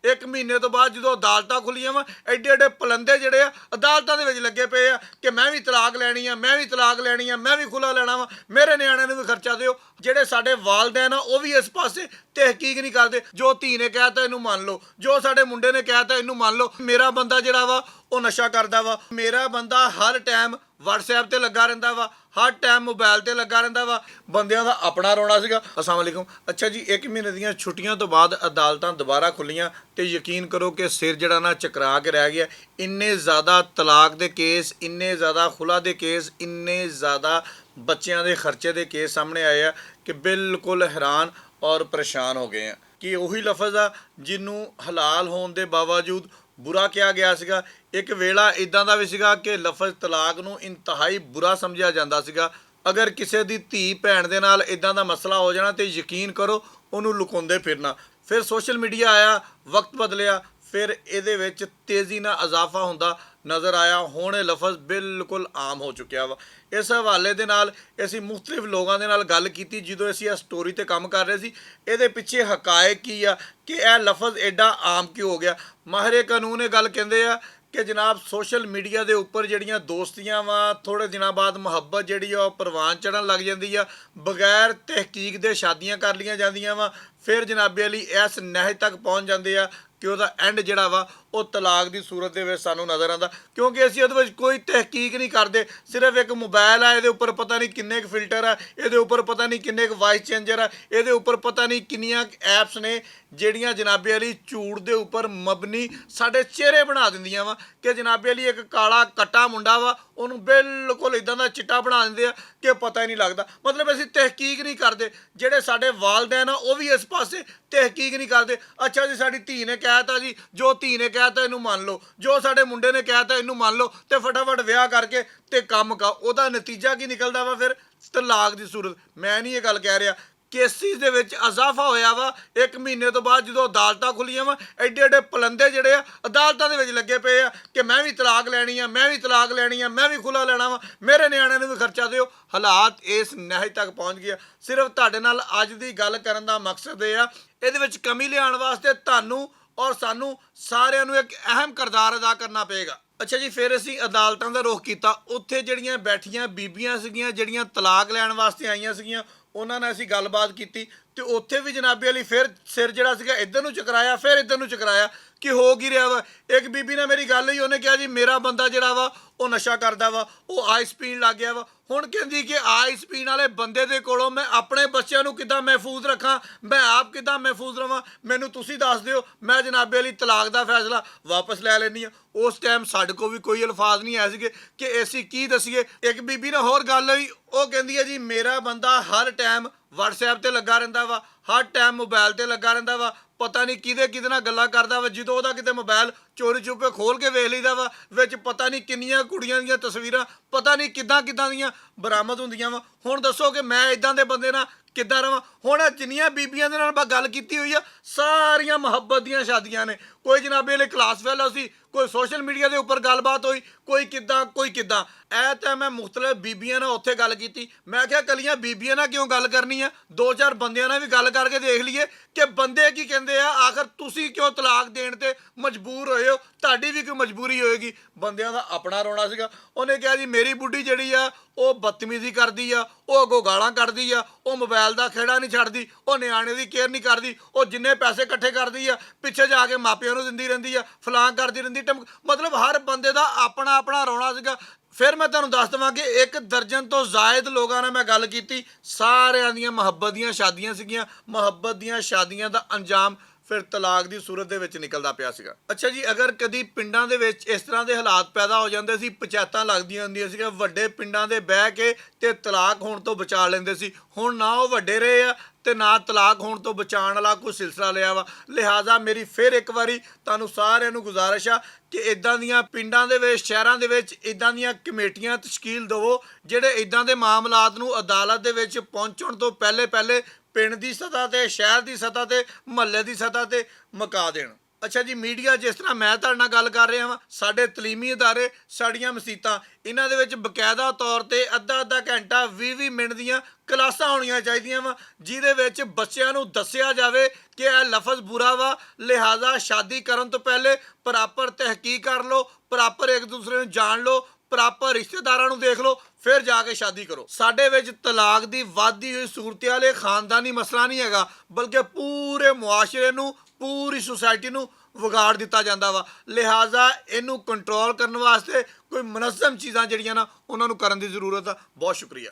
1 ਮਹੀਨੇ ਤੋਂ ਬਾਅਦ ਜਦੋਂ ਅਦਾਲਤਾਂ ਖੁੱਲੀਆਂ ਵਾ ਐਡੇ ਐਡੇ ਪਲੰਦੇ ਜਿਹੜੇ ਆ ਅਦਾਲਤਾਂ ਦੇ ਵਿੱਚ ਲੱਗੇ ਪਏ ਆ ਕਿ ਮੈਂ ਵੀ ਤਲਾਕ ਲੈਣੀ ਆ, ਮੈਂ ਵੀ ਤਲਾਕ ਲੈਣੀ ਆ, ਮੈਂ ਵੀ ਖੁੱਲਾ ਲੈਣਾ ਵਾ, ਮੇਰੇ ਨਿਆਣਿਆਂ ਨੂੰ ਵੀ ਖਰਚਾ ਦਿਓ। ਜਿਹੜੇ ਸਾਡੇ ਵਾਲਦੈਨ ਆ ਉਹ ਵੀ ਇਸ ਪਾਸੇ ਤਹਿਕੀਕ ਨਹੀਂ ਕਰਦੇ। ਜੋ ਧੀ ਨੇ ਕਹਿਤਾ ਇਹਨੂੰ ਮੰਨ ਲਓ, ਜੋ ਸਾਡੇ ਮੁੰਡੇ ਨੇ ਕਹਿਤਾ ਇਹਨੂੰ ਮੰਨ ਲਓ। ਮੇਰਾ ਬੰਦਾ ਜਿਹੜਾ ਵਾ ਉਹ ਨਸ਼ਾ ਕਰਦਾ ਵਾ, ਮੇਰਾ ਬੰਦਾ ਹਰ ਟਾਈਮ WhatsApp ਤੇ ਲੱਗਾ ਰਹਿੰਦਾ ਵਾ, ਹਰ ਟਾਈਮ ਮੋਬਾਈਲ ਤੇ ਲੱਗਾ ਰਹਿੰਦਾ ਵਾ। ਬੰਦਿਆਂ ਦਾ ਆਪਣਾ ਰੋਣਾ ਸੀਗਾ। अस्सलाम वालेकुम। अच्छा जी, 1 ਮਹੀਨੇ ਦੀਆਂ ਛੁੱਟੀਆਂ ਤੋਂ ਬਾਅਦ ਅਦਾਲਤਾਂ ਦੁਬਾਰਾ ਖੁੱਲੀਆਂ ਤੇ ਯਕੀਨ ਕਰੋ ਕਿ ਸਿਰ ਜਿਹੜਾ ਨਾ ਚਕਰਾ ਕੇ ਰਹਿ ਗਿਆ। ਇੰਨੇ ਜ਼ਿਆਦਾ ਤਲਾਕ ਦੇ ਕੇਸ, ਇੰਨੇ ਜ਼ਿਆਦਾ ਖੁਲਾ ਦੇ ਕੇਸ, ਇੰਨੇ ਜ਼ਿਆਦਾ ਬੱਚਿਆਂ ਦੇ ਖਰਚੇ ਦੇ ਕੇਸ ਸਾਹਮਣੇ ਆਏ ਆ ਕਿ ਬਿਲਕੁਲ ਹੈਰਾਨ ਔਰ ਪਰੇਸ਼ਾਨ ਹੋ ਗਏ ਆ ਕਿ ਉਹੀ ਲਫ਼ਜ਼ ਆ ਜਿਹਨੂੰ ਹਲਾਲ ਹੋਣ ਦੇ ਬਾਵਜੂਦ ਬੁਰਾ ਕਿਹਾ ਗਿਆ ਸੀਗਾ। ਇੱਕ ਵੇਲਾ ਇਦਾਂ ਦਾ ਵੀ ਸੀਗਾ ਕਿ ਲਫ਼ਜ਼ ਤਲਾਕ ਨੂੰ ਇੰਤਹਾਈ ਬੁਰਾ ਸਮਝਿਆ ਜਾਂਦਾ ਸੀਗਾ। ਅਗਰ ਕਿਸੇ ਦੀ ਧੀ ਭੈਣ ਦੇ ਨਾਲ ਇਦਾਂ ਦਾ ਮਸਲਾ ਹੋ ਜਾਣਾ ਤੇ ਯਕੀਨ ਕਰੋ ਉਹਨੂੰ ਲੁਕਾਉਂਦੇ ਫਿਰਨਾ। ਫਿਰ ਸੋਸ਼ਲ ਮੀਡੀਆ ਆਇਆ, ਵਕਤ ਬਦਲਿਆ, ਫਿਰ ਇਹਦੇ ਵਿੱਚ ਤੇਜ਼ੀ ਨਾਲ ਇਜ਼ਾਫਾ ਹੁੰਦਾ ਨਜ਼ਰ ਆਇਆ। ਹੁਣ ਇਹ ਲਫ਼ਜ਼ ਬਿਲਕੁਲ ਆਮ ਹੋ ਚੁੱਕਿਆ ਵਾ। ਇਸ ਹਵਾਲੇ ਦੇ ਨਾਲ ਅਸੀਂ ਮੁਖਤਲਿਫ ਲੋਕਾਂ ਦੇ ਨਾਲ ਗੱਲ ਕੀਤੀ ਜਦੋਂ ਅਸੀਂ ਇਸ ਸਟੋਰੀ ਤੇ ਕੰਮ ਕਰ ਰਹੇ ਸੀ। ਇਹਦੇ ਪਿੱਛੇ ਹਕਾਇਕ ਕੀ ਆ ਕਿ ਇਹ ਲਫ਼ਜ਼ ਐਡਾ ਆਮ ਕਿਉਂ ਹੋ ਗਿਆ। ਮਾਹਿਰ ਕਾਨੂੰਨ ਇਹ ਗੱਲ ਕਹਿੰਦੇ ਆ ਕਿ ਜਨਾਬ ਸੋਸ਼ਲ ਮੀਡੀਆ ਦੇ ਉੱਪਰ ਜਿਹੜੀਆਂ ਦੋਸਤੀਆਂ ਵਾ ਥੋੜ੍ਹੇ ਦਿਨਾਂ ਬਾਅਦ ਮੁਹੱਬਤ ਜਿਹੜੀ ਆ ਉਹ ਪ੍ਰਵਾਨ ਚੜ੍ਹਨ ਲੱਗ ਜਾਂਦੀ ਆ। ਬਗੈਰ ਤਹਿਕੀਕ ਦੇ ਸ਼ਾਦੀਆਂ ਕਰ ਲਈਆਂ ਜਾਂਦੀਆਂ ਵਾ। ਫਿਰ ਜਨਾਬੇ ਅਲੀ ਇਸ ਨਹਿਜ ਤੱਕ ਪਹੁੰਚ ਜਾਂਦੇ ਆ ਕਿ ਉਹਦਾ ਐਂਡ ਜਿਹੜਾ ਵਾ ਉਹ ਤਲਾਕ ਦੀ ਸੂਰਤ ਦੇ ਵਿੱਚ ਸਾਨੂੰ ਨਜ਼ਰ ਆਉਂਦਾ, ਕਿਉਂਕਿ ਅਸੀਂ ਉਹਦੇ ਵਿੱਚ ਕੋਈ ਤਹਿਕੀਕ ਨਹੀਂ ਕਰਦੇ। ਸਿਰਫ ਇੱਕ ਮੋਬਾਈਲ ਆ, ਇਹਦੇ ਉੱਪਰ ਪਤਾ ਨਹੀਂ ਕਿੰਨੇ ਕੁ ਫਿਲਟਰ ਆ, ਇਹਦੇ ਉੱਪਰ ਪਤਾ ਨਹੀਂ ਕਿੰਨੇ ਕੁ ਵਾਇਸ ਚੇਂਜਰ ਆ, ਇਹਦੇ ਉੱਪਰ ਪਤਾ ਨਹੀਂ ਕਿੰਨੀਆਂ ਐਪਸ ਨੇ ਜਿਹੜੀਆਂ ਜਨਾਬੇ ਅਲੀ ਝੂਠ ਦੇ ਉੱਪਰ ਮਬਨੀ ਸਾਡੇ ਚਿਹਰੇ ਬਣਾ ਦਿੰਦੀਆਂ ਵਾ ਕਿ ਜਨਾਬੇ ਅਲੀ ਇੱਕ ਕਾਲਾ ਕੱਟਾ ਮੁੰਡਾ ਵਾ ਉਹਨੂੰ ਬਿਲਕੁਲ ਇਦਾਂ ਦਾ ਚਿੱਟਾ ਬਣਾ ਦਿੰਦੇ ਆ ਕਿ ਪਤਾ ਹੀ ਨਹੀਂ ਲੱਗਦਾ। ਮਤਲਬ ਅਸੀਂ ਤਹਿਕੀਕ ਨਹੀਂ ਕਰਦੇ। ਜਿਹੜੇ ਸਾਡੇ ਵਾਲਦੈਨ ਆ ਉਹ ਵੀ ਇਸ ਪਾਸੇ ਤਹਿਕੀਕ ਨਹੀਂ ਕਰਦੇ। ਅੱਛਾ ਜੀ, ਸਾਡੀ ਧੀ ਨੇ ਕਹਿਤਾ ਜੀ, ਜੋ ਧੀ ਨੇ ਕਹਿਤਾ ਇਹਨੂੰ ਮੰਨ ਲਓ, ਜੋ ਸਾਡੇ ਮੁੰਡੇ ਨੇ ਕਹਿਤਾ ਇਹਨੂੰ ਮੰਨ ਲਓ ਤੇ ਫਟਾਫਟ ਵਿਆਹ ਕਰਕੇ ਤੇ ਕੰਮ ਕਾ। ਉਹਦਾ ਨਤੀਜਾ ਕੀ ਨਿਕਲਦਾ ਵਾ? ਫਿਰ ਤਲਾਕ ਦੀ ਸੂਰਤ। ਮੈਂ ਨਹੀਂ ਇਹ ਗੱਲ ਕਹਿ ਰਿਹਾ, ਕੇਸਿਸ ਦੇ ਵਿੱਚ ਇਜ਼ਾਫਾ ਹੋਇਆ ਵਾ 1 ਮਹੀਨੇ ਤੋਂ ਬਾਅਦ ਜਦੋਂ ਅਦਾਲਤਾਂ ਖੁੱਲੀਆਂ ਵਾ ਐਡੇ ਐਡੇ ਪਲੰਦੇ ਜਿਹੜੇ ਆ ਅਦਾਲਤਾਂ ਦੇ ਵਿੱਚ ਲੱਗੇ ਪਏ ਆ ਕਿ ਮੈਂ ਵੀ ਤਲਾਕ ਲੈਣੀ ਆ, ਮੈਂ ਵੀ ਤਲਾਕ ਲੈਣੀ ਆ, ਮੈਂ ਵੀ ਖੁੱਲਾ ਲੈਣਾ ਵਾ, ਮੇਰੇ ਨਿਆਣਿਆਂ ਨੂੰ ਵੀ ਖਰਚਾ ਦਿਓ। ਹਾਲਾਤ ਇਸ ਨਹਿਜ ਤੱਕ ਪਹੁੰਚ ਗਿਆ। ਸਿਰਫ ਤੁਹਾਡੇ ਨਾਲ ਅੱਜ ਦੀ ਗੱਲ ਕਰਨ ਦਾ ਮਕਸਦ ਇਹ ਆ, ਇਹਦੇ ਵਿੱਚ ਕਮੀ ਲਿਆਉਣ ਵਾਸਤੇ ਤੁਹਾਨੂੰ ਔਰ ਸਾਨੂੰ ਸਾਰਿਆਂ ਨੂੰ ਇੱਕ ਅਹਿਮ ਕਿਰਦਾਰ ਅਦਾ ਕਰਨਾ ਪਏਗਾ। ਅੱਛਾ ਜੀ, ਫਿਰ ਅਸੀਂ ਅਦਾਲਤਾਂ ਦਾ ਰੁਖ ਕੀਤਾ। ਉੱਥੇ ਜਿਹੜੀਆਂ ਬੈਠੀਆਂ ਬੀਬੀਆਂ ਸੀਗੀਆਂ ਜਿਹੜੀਆਂ ਤਲਾਕ ਲੈਣ ਵਾਸਤੇ ਆਈਆਂ ਸੀਗੀਆਂ ਉਹਨਾਂ ਨਾਲ ਅਸੀਂ ਗੱਲਬਾਤ ਕੀਤੀ ਤੇ ਉੱਥੇ ਵੀ ਜਨਾਬੇ ਅਲੀ ਫਿਰ ਸਿਰ ਜਿਹੜਾ ਸੀਗਾ ਇੱਧਰ ਨੂੰ ਚਕਰਾਇਆ, ਫਿਰ ਇੱਧਰ ਨੂੰ ਚਕਰਾਇਆ ਕਿ ਹੋ ਕੀ ਰਿਹਾ ਵਾ। ਇੱਕ ਬੀਬੀ ਨਾਲ ਮੇਰੀ ਗੱਲ ਹੋਈ, ਉਹਨੇ ਕਿਹਾ ਜੀ ਮੇਰਾ ਬੰਦਾ ਜਿਹੜਾ ਵਾ ਉਹ ਨਸ਼ਾ ਕਰਦਾ ਵਾ, ਉਹ ਆਈਸ ਪੀਣ ਲੱਗ ਗਿਆ ਵਾ। ਹੁਣ ਕਹਿੰਦੀ ਕਿ ਆਈਸ ਪੀਣ ਵਾਲੇ ਬੰਦੇ ਦੇ ਕੋਲੋਂ ਮੈਂ ਆਪਣੇ ਬੱਚਿਆਂ ਨੂੰ ਕਿੱਦਾਂ ਮਹਿਫੂਜ਼ ਰੱਖਾਂ, ਮੈਂ ਆਪ ਕਿੱਦਾਂ ਮਹਿਫੂਜ਼ ਰਵਾਂ, ਮੈਨੂੰ ਤੁਸੀਂ ਦੱਸ ਦਿਓ। ਮੈਂ ਜਨਾਬੇ ਅਲੀ ਤਲਾਕ ਦਾ ਫੈਸਲਾ ਵਾਪਸ ਲੈ ਲੈਂਦੀ ਹਾਂ। ਉਸ ਟਾਈਮ ਸਾਡੇ ਕੋਲ ਵੀ ਕੋਈ ਅਲਫਾਜ਼ ਨਹੀਂ ਆਏ ਸੀਗੇ ਕਿ ਅਸੀਂ ਕੀ ਦਸੀਏ। ਇੱਕ ਬੀਬੀ ਨਾਲ ਹੋਰ ਗੱਲ ਹੋਈ, ਉਹ ਕਹਿੰਦੀ ਹੈ ਜੀ ਮੇਰਾ ਬੰਦਾ ਹਰ ਟਾਈਮ WhatsApp ਤੇ ਲੱਗਾ ਰਹਿੰਦਾ ਵਾ, ਹਰ ਟਾਈਮ ਮੋਬਾਈਲ ਤੇ ਲੱਗਾ ਰਹਿੰਦਾ ਵਾ, ਪਤਾ ਨਹੀਂ ਕਿਹਦੇ ਨਾਲ ਗੱਲਾਂ ਕਰਦਾ ਵਾ। ਜਦੋਂ ਉਹਦਾ ਕਿਤੇ ਮੋਬਾਈਲ ਚੋਰੀ ਚੁੱਪੇ ਖੋਲ ਕੇ ਵੇਖ ਲਈਦਾ ਵਾ, ਵਿੱਚ ਪਤਾ ਨਹੀਂ ਕਿੰਨੀਆਂ ਕੁੜੀਆਂ ਦੀਆਂ ਤਸਵੀਰਾਂ ਪਤਾ ਨਹੀਂ ਕਿੱਦਾਂ ਦੀਆਂ ਬਰਾਮਦ ਹੁੰਦੀਆਂ ਵਾ। ਹੁਣ ਦੱਸੋ ਕਿ ਮੈਂ ਇਦਾਂ ਦੇ ਬੰਦੇ ਨਾਲ ਕਿੱਦਾਂ ਰਵਾਂ। ਹੁਣ ਜਿੰਨੀਆਂ ਬੀਬੀਆਂ ਦੇ ਨਾਲ ਮੈਂ ਗੱਲ ਕੀਤੀ ਹੋਈ ਆ ਸਾਰੀਆਂ ਮੁਹੱਬਤ ਦੀਆਂ ਸ਼ਾਦੀਆਂ ਨੇ। ਕੋਈ ਜਨਾਬੇ ਵਾਲੇ ਕਲਾਸ ਫੈਲੋ ਸੀ, ਕੋਈ ਸੋਸ਼ਲ ਮੀਡੀਆ ਦੇ ਉੱਪਰ ਗੱਲਬਾਤ ਹੋਈ, ਕੋਈ ਕਿੱਦਾਂ ਕੋਈ ਕਿੱਦਾਂ। ਇਹ ਤਾਂ ਮੈਂ ਮੁਖਤਲਿਫ ਬੀਬੀਆਂ ਨਾਲ ਉੱਥੇ ਗੱਲ ਕੀਤੀ। ਮੈਂ ਕਿਹਾ ਕੱਲੀਆਂ ਬੀਬੀਆਂ ਨਾਲ ਕਿਉਂ ਗੱਲ ਕਰਨੀ ਆ, 2-4 ਬੰਦਿਆਂ ਨਾਲ ਵੀ ਗੱਲ ਕਰਕੇ ਦੇਖ ਲਈਏ ਕਿ ਬੰਦੇ ਕੀ ਕਹਿੰਦੇ ਆ। ਆਖਰ ਤੁਸੀਂ ਕਿਉਂ ਤਲਾਕ ਦੇਣ ਤੇ ਮਜਬੂਰ ਹੋਏ ਹੋ, ਤੁਹਾਡੀ ਵੀ ਕੋਈ ਮਜਬੂਰੀ ਹੋਏਗੀ। ਬੰਦਿਆਂ ਦਾ ਆਪਣਾ ਰੋਣਾ ਸੀਗਾ। ਉਹਨੇ ਕਿਹਾ ਜੀ ਮੇਰੀ ਬੁੱਢੀ ਜਿਹੜੀ ਆ ਉਹ ਬਦਤਮੀਜ਼ੀ ਕਰਦੀ ਆ, ਉਹ ਅੱਗੋਂ ਗਾਲਾਂ ਕੱਢਦੀ ਆ, ਉਹ ਮੋਬਾਈਲ ਦਾ ਖੇੜਾ ਨਹੀਂ ਛੱਡਦੀ, ਉਹ ਨਿਆਣੇ ਦੀ ਕੇਅਰ ਨਹੀਂ ਕਰਦੀ, ਉਹ ਜਿੰਨੇ ਪੈਸੇ ਇਕੱਠੇ ਕਰਦੀ ਆ ਪਿੱਛੇ ਜਾ ਕੇ ਮਾਪਿਆਂ ਨੂੰ ਦਿੰਦੀ ਰਹਿੰਦੀ ਆ, ਫਲਾਂ ਕਰਦੀ ਰਹਿੰਦੀ। ਮਤਲਬ ਹਰ ਬੰਦੇ ਦਾ ਆਪਣਾ ਆਪਣਾ ਰੋਣਾ ਸੀਗਾ। ਫਿਰ ਮੈਂ ਤੁਹਾਨੂੰ ਦੱਸ ਦੇਵਾਂ ਕਿ 1 ਦਰਜਨ ਤੋਂ ਜ਼ਾਇਦ ਲੋਕਾਂ ਨਾਲ ਮੈਂ ਗੱਲ ਕੀਤੀ, ਸਾਰਿਆਂ ਦੀਆਂ ਮੁਹੱਬਤ ਦੀਆਂ ਸ਼ਾਦੀਆਂ ਸੀਗੀਆਂ। ਮੁਹੱਬਤ ਦੀਆਂ ਸ਼ਾਦੀਆਂ ਦਾ ਅੰਜਾਮ ਫਿਰ ਤਲਾਕ ਦੀ ਸੂਰਤ ਦੇ ਵਿੱਚ ਨਿਕਲਦਾ ਪਿਆ ਸੀਗਾ। ਅੱਛਾ ਜੀ, ਅਗਰ ਕਦੀ ਪਿੰਡਾਂ ਦੇ ਵਿੱਚ ਇਸ ਤਰ੍ਹਾਂ ਦੇ ਹਾਲਾਤ ਪੈਦਾ ਹੋ ਜਾਂਦੇ ਸੀ, ਪੰਚਾਇਤਾਂ ਲੱਗਦੀਆਂ ਹੁੰਦੀਆਂ ਸੀਗੀਆਂ, ਵੱਡੇ ਪਿੰਡਾਂ ਦੇ ਬਹਿ ਕੇ ਤੇ ਤਲਾਕ ਹੋਣ ਤੋਂ ਬਚਾ ਲੈਂਦੇ ਸੀ। ਹੁਣ ਨਾ ਉਹ ਵੱਡੇ ਰਹੇ ਆ ਤੇ ਨਾ ਤਲਾਕ ਹੋਣ ਤੋਂ ਬਚਾਉਣ ਵਾਲਾ ਕੋਈ ਸਿਲਸਿਲਾ ਲਿਆ ਵਾ। ਲਿਹਾਜ਼ਾ ਮੇਰੀ ਫਿਰ ਇੱਕ ਵਾਰੀ ਤੁਹਾਨੂੰ ਸਾਰਿਆਂ ਨੂੰ ਗੁਜ਼ਾਰਿਸ਼ ਆ ਕਿ ਇਦਾਂ ਦੀਆਂ ਪਿੰਡਾਂ ਦੇ ਵਿੱਚ, ਸ਼ਹਿਰਾਂ ਦੇ ਵਿੱਚ ਇਦਾਂ ਦੀਆਂ ਕਮੇਟੀਆਂ ਤਸ਼ਕੀਲ ਦੇਵੋ ਜਿਹੜੇ ਇਦਾਂ ਦੇ ਮਾਮਲਾਤ ਨੂੰ ਅਦਾਲਤ ਦੇ ਵਿੱਚ ਪਹੁੰਚਣ ਤੋਂ ਪਹਿਲੇ ਪਿੰਡ ਦੀ ਸਤ੍ਹਾ ਤੇ, ਸ਼ਹਿਰ ਦੀ ਸਤ੍ਹਾ ਤੇ, ਮੁਹੱਲੇ ਦੀ ਸਤ੍ਹਾ ਤੇ ਮੁਕਾ ਦੇਣ। ਅੱਛਾ ਜੀ, ਮੀਡੀਆ ਜਿਸ ਤਰ੍ਹਾਂ ਮੈਂ ਤੁਹਾਡੇ ਨਾਲ ਗੱਲ ਕਰ ਰਿਹਾ ਵਾਂ, ਸਾਡੇ ਤਲੀਮੀ ਅਦਾਰੇ, ਸਾਡੀਆਂ ਮਸੀਤਾਂ, ਇਹਨਾਂ ਦੇ ਵਿੱਚ ਬਕਾਇਦਾ ਤੌਰ ਤੇ ਅੱਧਾ ਅੱਧਾ ਘੰਟਾ 20-20 ਮਿੰਟ ਦੀਆਂ ਕਲਾਸਾਂ ਹੋਣੀਆਂ ਚਾਹੀਦੀਆਂ ਵਾ, ਜਿਹਦੇ ਵਿੱਚ ਬੱਚਿਆਂ ਨੂੰ ਦੱਸਿਆ ਜਾਵੇ ਕਿ ਇਹ ਲਫ਼ਜ਼ ਬੁਰਾ ਵਾ, ਲਿਹਾਜ਼ਾ ਸ਼ਾਦੀ ਕਰਨ ਤੋਂ ਪਹਿਲੇ ਪ੍ਰੋਪਰ ਤਹਿਕੀਕ ਕਰ ਲਓ, ਪ੍ਰੋਪਰ ਇੱਕ ਦੂਸਰੇ ਨੂੰ ਜਾਣ ਲਓ, ਪ੍ਰੋਪਰ ਰਿਸ਼ਤੇਦਾਰਾਂ ਨੂੰ ਦੇਖ ਲਓ, ਫਿਰ ਜਾ ਕੇ ਸ਼ਾਦੀ ਕਰੋ। ਸਾਡੇ ਵਿੱਚ ਤਲਾਕ ਦੀ ਵੱਧਦੀ ਹੋਈ ਸੂਰਤ-ਏ-ਹਾਲ ਇਹ ਖਾਨਦਾਨੀ ਮਸਲਾ ਨਹੀਂ ਹੈਗਾ, ਬਲਕਿ ਪੂਰੇ ਮੁਆਸ਼ਰੇ ਨੂੰ, ਪੂਰੀ ਸੁਸਾਇਟੀ ਨੂੰ ਵਿਗਾੜ ਦਿੱਤਾ ਜਾਂਦਾ ਵਾ। ਲਿਹਾਜ਼ਾ ਇਹਨੂੰ ਕੰਟਰੋਲ ਕਰਨ ਵਾਸਤੇ ਕੋਈ ਮੁਨੱਜ਼ਮ ਚੀਜ਼ਾਂ ਜਿਹੜੀਆਂ ਨਾ ਉਹਨਾਂ ਨੂੰ ਕਰਨ ਦੀ ਜ਼ਰੂਰਤ ਆ। ਬਹੁਤ ਸ਼ੁਕਰੀਆ।